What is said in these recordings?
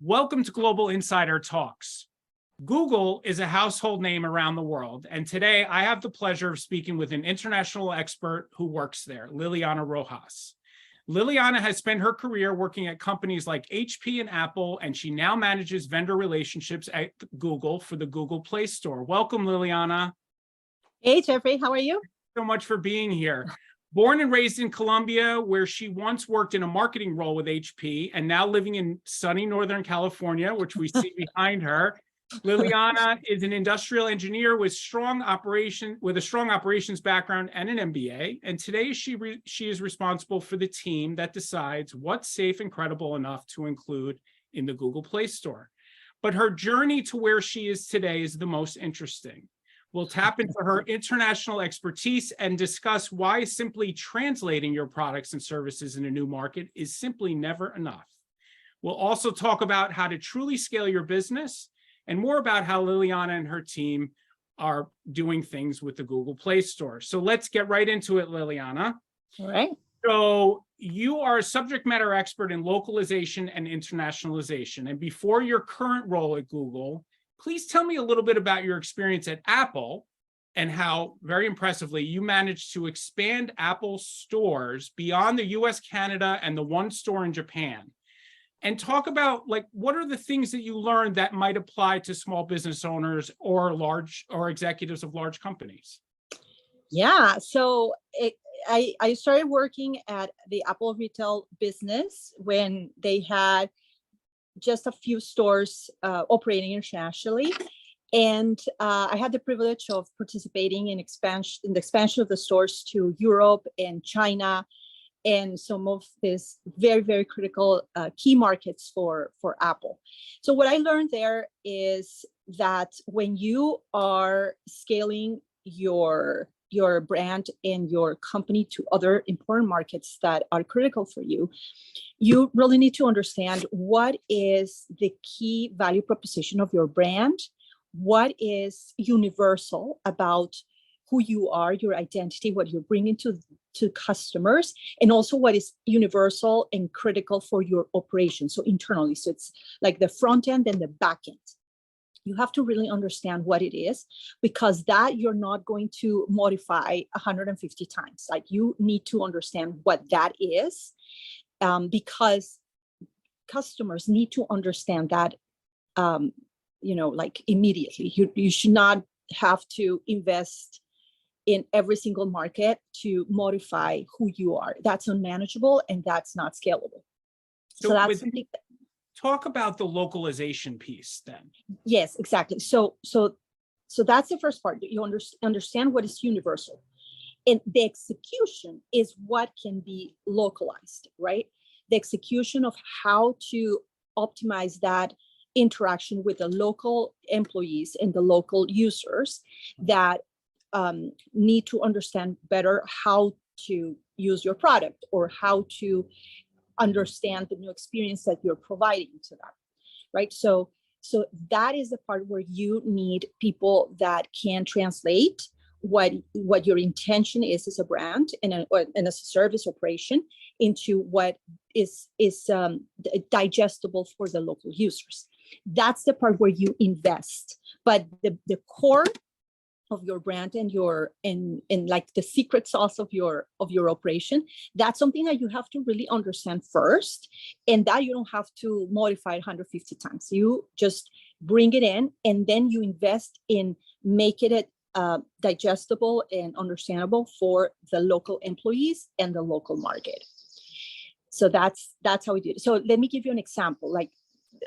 Welcome to Global Insider Talks. Google is a household name around the world, and today I have the pleasure of speaking with an international expert who works there, Liliana Rojas. Liliana has spent her career working at companies like HP and Apple, and she now manages vendor relationships at Google for the Google Play Store. Welcome, Liliana. Hey, Jeffrey, how are you? So much for being here. Born and raised in Colombia, where she once worked in a marketing role with HP, and now living in sunny Northern California, which we see behind her. Liliana is an industrial engineer with a strong operations background and an MBA. And today she is responsible for the team that decides what's safe and credible enough to include in the Google Play Store. But her journey to where she is today is the most interesting. We'll tap into her international expertise and discuss why simply translating your products and services in a new market is simply never enough. We'll also talk about how to truly scale your business and more about how Liliana and her team are doing things with the Google Play Store. So let's get right into it, Liliana. All right. So you are a subject matter expert in localization and internationalization. And before your current role at Google, please tell me a little bit about your experience at Apple and how, very impressively, you managed to expand Apple stores beyond the US, Canada, and the one store in Japan. And talk about, what are the things that you learned that might apply to small business owners or executives of large companies? Yeah, so I started working at the Apple retail business when they had just a few stores operating internationally. And I had the privilege of participating in the expansion of the stores to Europe and China, and some of these very, very critical key markets for Apple. So what I learned there is that when you are scaling your brand and your company to other important markets that are critical for you, you really need to understand what is the key value proposition of your brand, what is universal about who you are, your identity, what you're bringing to customers, and also what is universal and critical for your operation. So internally, so it's like the front end and the back end. You have to really understand what it is, because that you're not going to modify 150 times. Like, you need to understand what that is, because customers need to understand that, immediately. You should not have to invest in every single market to modify who you are. That's unmanageable and that's not scalable. So that's something. Talk about the localization piece then. Yes, exactly. So that's the first part. You understand what is universal, and the execution is what can be localized, right? The execution of how to optimize that interaction with the local employees and the local users that need to understand better how to use your product or how to understand the new experience that you're providing to them, right? So that is the part where you need people that can translate what your intention is as a brand and as a service operation into what is digestible for the local users. That's the part where you invest. But the core of your brand and like the secret sauce of your operation, that's something that you have to really understand first, and that you don't have to modify 150 times. You just bring it in, and then you invest in making it digestible and understandable for the local employees and the local market. So that's how we do it. So let me give you an example. Like,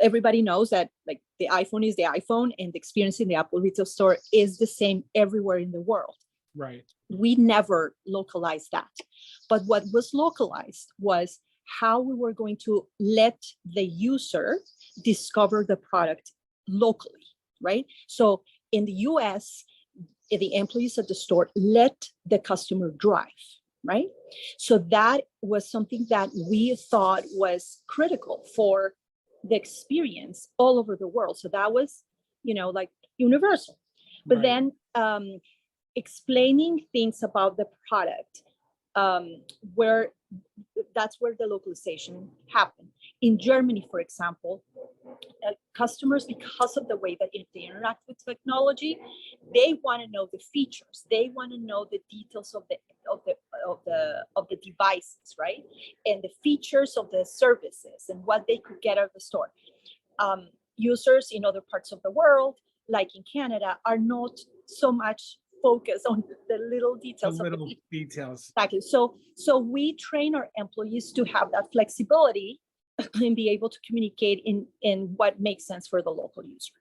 everybody knows that, like, the iPhone is the iPhone, and the experience in the Apple retail store is the same everywhere in the world. Right. We never localized that. But what was localized was how we were going to let the user discover the product locally, right? So in the US, the employees at the store let the customer drive, right? So that was something that we thought was critical for the experience all over the world. So that was, universal. But then explaining things about the product, that's where the localization happened. In Germany, for example, customers, because of the way that they interact with technology, they want to know the features. They want to know the details of the devices, right? And the features of the services and what they could get out of the store. Users in other parts of the world, like in Canada, are not so much focused on the little details of the details. Exactly. So we train our employees to have that flexibility and be able to communicate in what makes sense for the local user.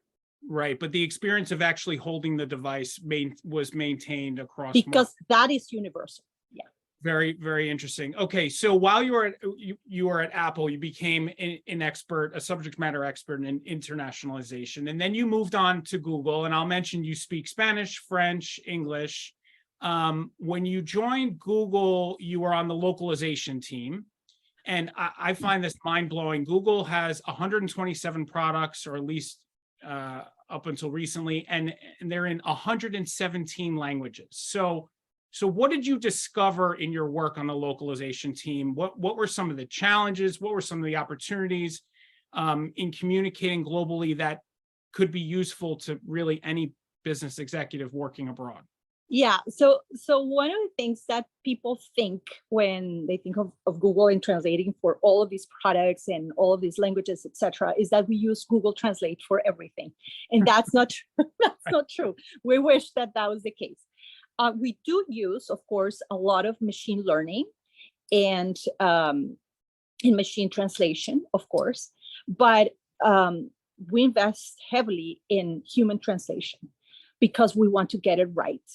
Right, but the experience of actually holding the device was maintained across because that is universal. Yeah. Very, very interesting. Okay, so while you were at Apple, you became an expert, a subject matter expert in internationalization, and then you moved on to Google. And I'll mention you speak Spanish, French, English. When you joined Google, you were on the localization team. And I find this mind-blowing. Google has 127 products, or at least up until recently, and they're in 117 languages. So what did you discover in your work on the localization team? What were some of the challenges? What were some of the opportunities in communicating globally that could be useful to really any business executive working abroad? Yeah, so one of the things that people think when they think of Google and translating for all of these products and all of these languages, etc., is that we use Google Translate for everything, and that's not that's not true. We wish that was the case. We do use, of course, a lot of machine learning and in machine translation, of course, but we invest heavily in human translation because we want to get it right.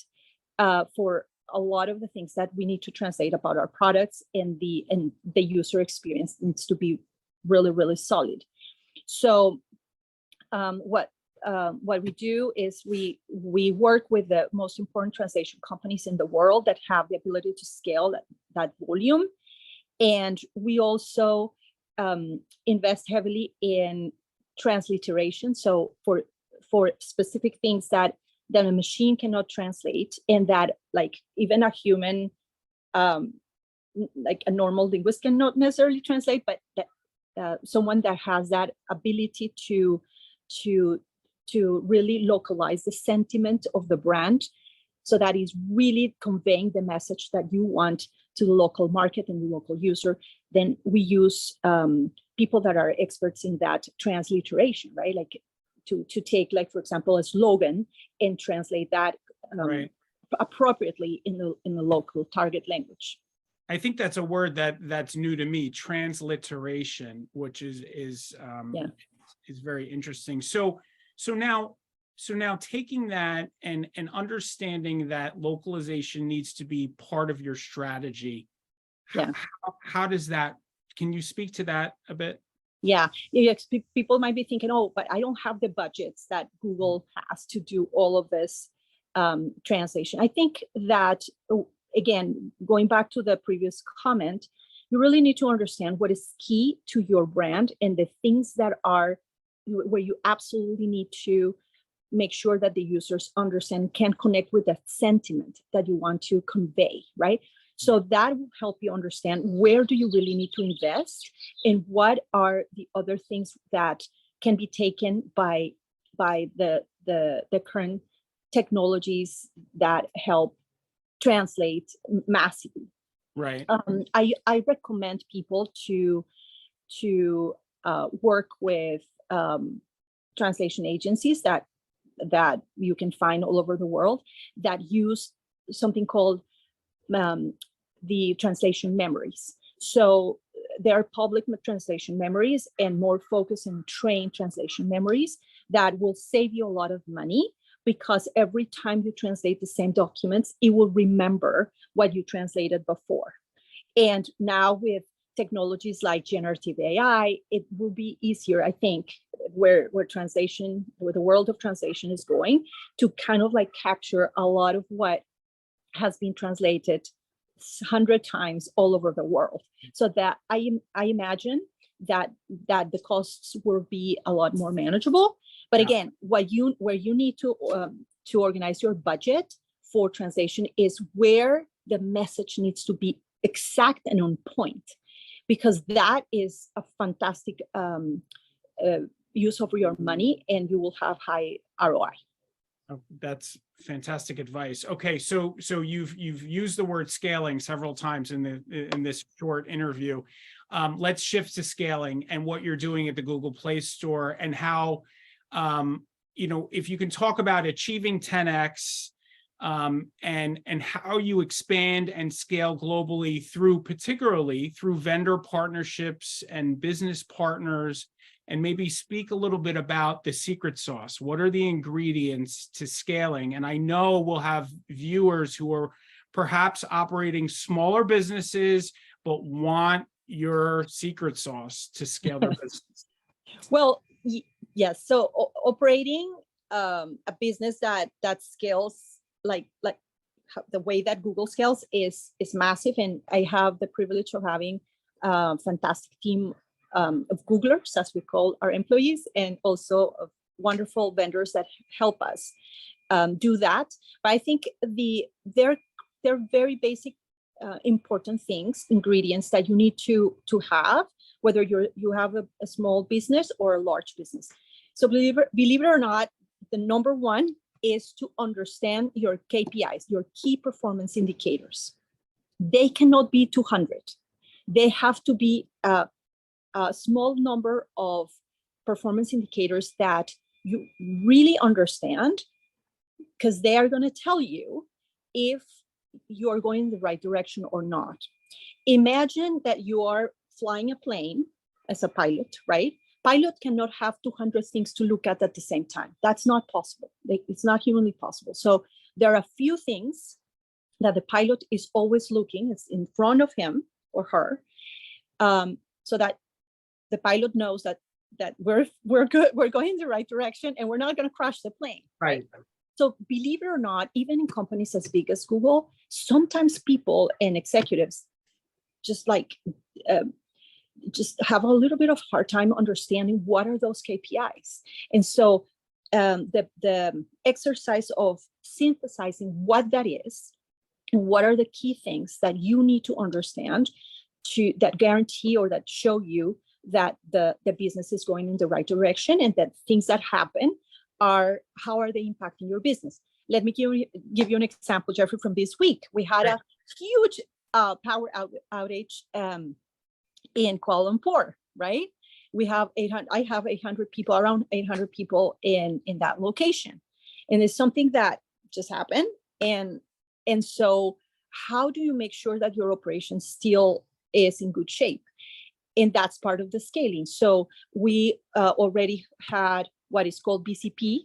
For a lot of the things that we need to translate about our products, and the user experience needs to be really, really solid. So what we do is we work with the most important translation companies in the world that have the ability to scale that volume. And we also invest heavily in transliteration. So for specific things that a machine cannot translate, and that like even a human, like a normal linguist cannot necessarily translate, but that someone that has that ability to really localize the sentiment of the brand, so that is really conveying the message that you want to the local market and the local user. Then we use people that are experts in that transliteration, right? Like to take, like, for example, a slogan and translate that right. appropriately in the local target language. I think that's a word that's new to me, transliteration, which is very interesting. So now taking that and understanding that localization needs to be part of your strategy. Yeah. How does that? Can you speak to that a bit? Yeah, people might be thinking, oh, but I don't have the budgets that Google has to do all of this translation. I think that, again, going back to the previous comment, you really need to understand what is key to your brand and the things that are where you absolutely need to make sure that the users understand, can connect with that sentiment that you want to convey, right? So that will help you understand where do you really need to invest, and what are the other things that can be taken by the current technologies that help translate massively. Right. I recommend people to work with translation agencies that you can find all over the world that use something called the translation memories. So there are public translation memories and more focused and trained translation memories that will save you a lot of money, because every time you translate the same documents, it will remember what you translated before. And now with technologies like generative AI, it will be easier, I think, where the world of translation is going, to kind of like capture a lot of what has been translated 100 times all over the world, so that I imagine that the costs will be a lot more manageable. But again, where you need to organize your budget for translation is where the message needs to be exact and on point, because that is a fantastic use of your money, and you will have high ROI. Oh, that's fantastic advice. Okay, so you've used the word scaling several times in this short interview. Let's shift to scaling and what you're doing at the Google Play Store, and how, if you can talk about achieving 10x, and how you expand and scale globally particularly through vendor partnerships and business partners, and maybe speak a little bit about the secret sauce. What are the ingredients to scaling? And I know we'll have viewers who are perhaps operating smaller businesses, but want your secret sauce to scale their business. Well, yes. So operating a business that scales like the way that Google scales is massive, and I have the privilege of having a fantastic team of Googlers, as we call our employees, and also of wonderful vendors that help us do that. But I think they're very basic, important things, ingredients that you need to have, whether you have a small business or a large business. So believe it or not, the number one is to understand your KPIs, your key performance indicators. They cannot be 200. They have to be a small number of performance indicators that you really understand, because they are going to tell you if you are going in the right direction or not. Imagine that you are flying a plane as a pilot, right? Pilot cannot have 200 things to look at the same time. That's not possible. It's not humanly possible. So there are a few things that the pilot is always looking, it's in front of him or her, so that the pilot knows that we're good, we're going in the right direction, and we're not going to crash the plane. Right. So believe it or not, even in companies as big as Google, sometimes people and executives just have a little bit of hard time understanding what are those KPIs. And so the exercise of synthesizing what that is and what are the key things that you need to understand that guarantee or that show you that the business is going in the right direction, and that things that happen how are they impacting your business. Let me give you an example, Jeffrey, from this week. We had a huge power outage in Kuala Lumpur, right? We have 800, I have 800 people, around 800 people in that location. And it's something that just happened. And so how do you make sure that your operation still is in good shape? And that's part of the scaling. So we already had what is called BCP,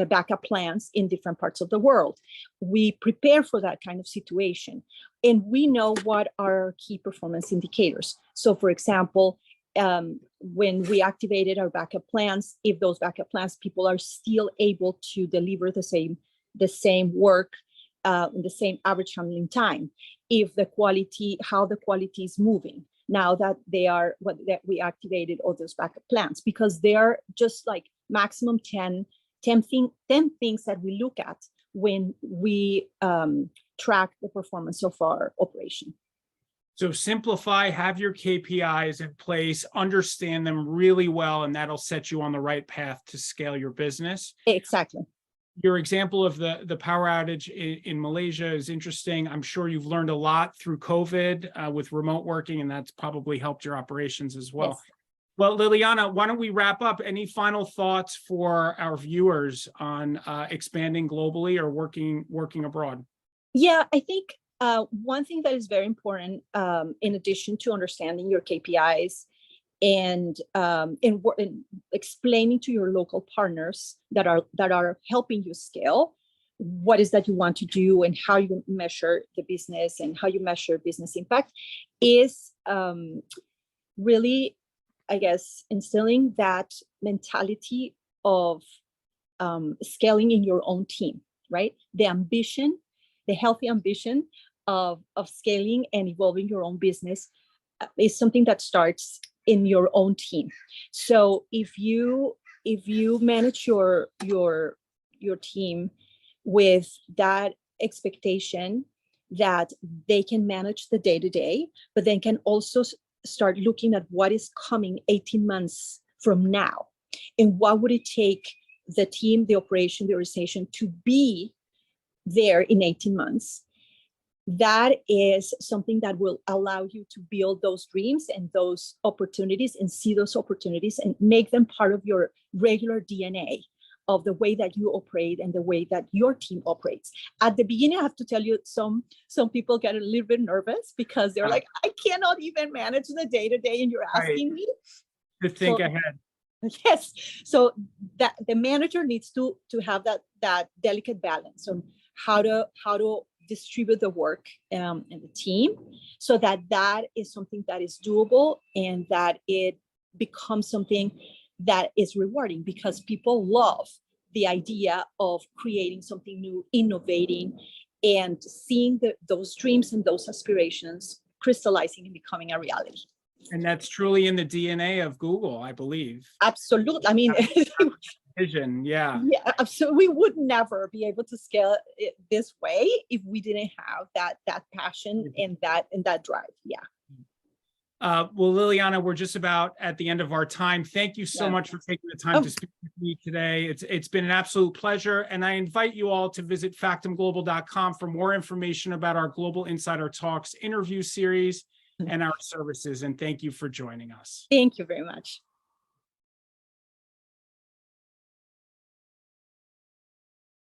backup plans in different parts of the world. We prepare for that kind of situation, and we know what are our key performance indicators. So for example, when we activated our backup plans, if those backup plans, people are still able to deliver the same work in the same average handling time, if the quality, how the quality is moving now that that we activated all those backup plans, because they are just like maximum 10 things that we look at when we track the performance of our operation. So simplify, have your KPIs in place, understand them really well, and that'll set you on the right path to scale your business. Exactly. Your example of the power outage in Malaysia is interesting. I'm sure you've learned a lot through COVID with remote working, and that's probably helped your operations as well. Yes. Well, Liliana, why don't we wrap up? Any final thoughts for our viewers on expanding globally or working abroad? Yeah, I think one thing that is very important, in addition to understanding your KPIs and explaining to your local partners that are helping you scale, what is that you want to do and how you measure the business and how you measure business impact, is really, I guess, instilling that mentality of scaling in your own team, right? The ambition, the healthy ambition of scaling and evolving your own business is something that starts in your own team. So if you manage your team with that expectation that they can manage the day-to-day, but then can also start looking at what is coming 18 months from now. And what would it take the team, the operation, the organization to be there in 18 months? That is something that will allow you to build those dreams and those opportunities and see those opportunities and make them part of your regular DNA of the way that you operate and the way that your team operates. At the beginning, I have to tell you, some people get a little bit nervous because they're like, I cannot even manage the day-to-day and you're asking me to think ahead. Yes, so that the manager needs to have that delicate balance on how to distribute the work and the team, so that is something that is doable and that it becomes something that is rewarding, because people love the idea of creating something new, innovating, and seeing those dreams and those aspirations crystallizing and becoming a reality. And that's truly in the DNA of Google, I believe. Absolutely. I mean, vision, yeah. Yeah, absolutely. We would never be able to scale it this way if we didn't have that passion and that drive. Yeah. Well, Liliana, we're just about at the end of our time. Thank you so much for taking the time to speak with me today. It's been an absolute pleasure. And I invite you all to visit factumglobal.com for more information about our Global Insider Talks interview series and our services. And thank you for joining us. Thank you very much.